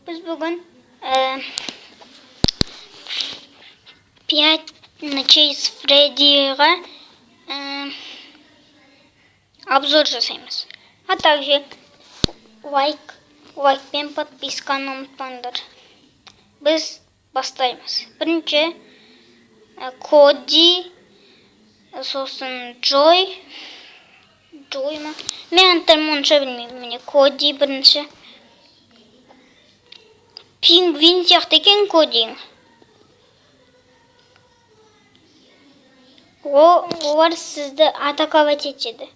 Biz bugün Chase Freddy'ye обзор жасаймыз. А также лайк пен подписканы ұмытпаңдар. Біз бастаймыз. Бірінші Коди, сосын Джой ма? Мен аттарымды онша білмеймін. Міне Коди бірінші. Пингвин сияқты екен Коди. Олар сізді атаковать етеді.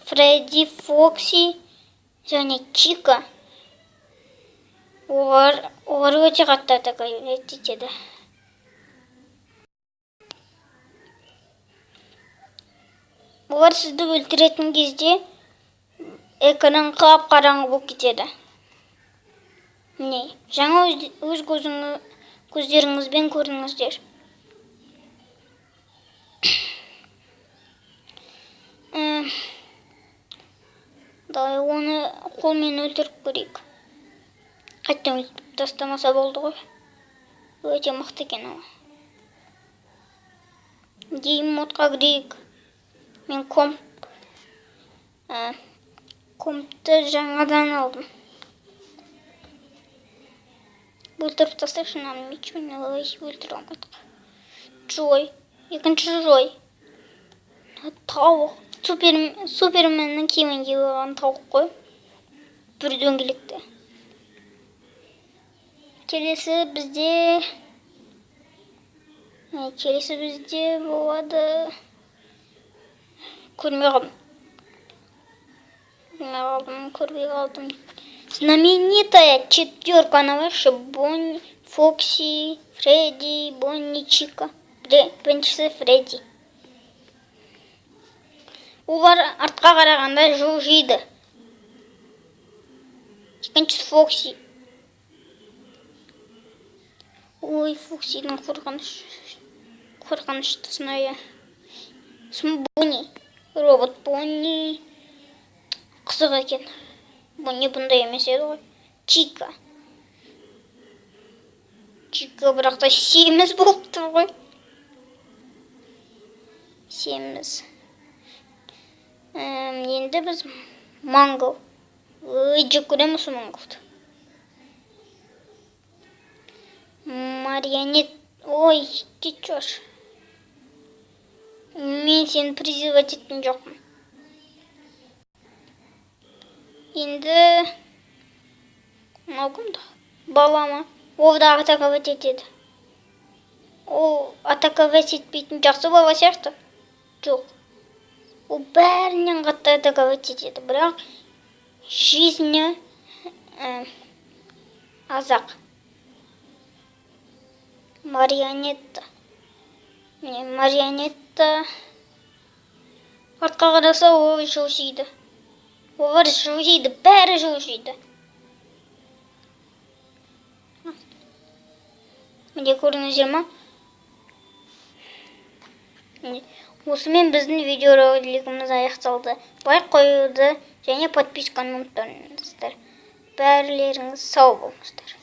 Фредди, Фокси және Чика. Олар өте қатты атаковать етеді. Олар сізді өлтіретін кезде экран қап-қараңғы болып кетеді. Міне, жаңа өз көздеріңізбен көріңіздер. Давай оны қолмен өлтіріп көрейік. Қайттан өлтіріп тастамаса болды ғой. Өте мықты екен ол. Гейм модқа кірейік. Мен компты жаңадан алдым. Өлтіріп тастайықшы мынаны мечпен өлтіре алмайдық. Джой, екінші Джой. Тауық. Суперменнің киімін киіп алған тауық қой. Бір дөңгелекті. Келесі бізде болады. Көрмей қалдым. Знаменитая четверка выше. Бонни, Фокси, Фредди, Бонни, Чика. Біріншісі Фредди. Олар артқа қарағанда жылжиды. Екіншісі Фокси. Ой, Фоксидің қорқынышты сынайы. Сосын Бонни. Робот Бонни. Қызық екен. Бонни бұндай емес еді ғой. Чика бірақта 7 болып тұр ғой. 7. Енді біз Мангл. Жек көреміз Манглды. Марионет. Ой, кетшош. Мен сені призывать еттім жоқпын. Енді мағымда балама. Ол да атаковать етеді. Ол атаковать етпейтін жақсы бала сияқты. Жоқ. Ол бәрінен қатты атаковать етеді. Бірақ жизні азақ. Марионетта. Марионетта. Артқа қараса ол жылжиды. Олар жылжиды, бәрі жылжиды. Міне көрдіңіздер ма? Осымен біздің видеоролигіміз аяқталды. Лайк қоюды және подписканы ұмытпаңыздар. Бәрілеріңіз сау болыңыздар.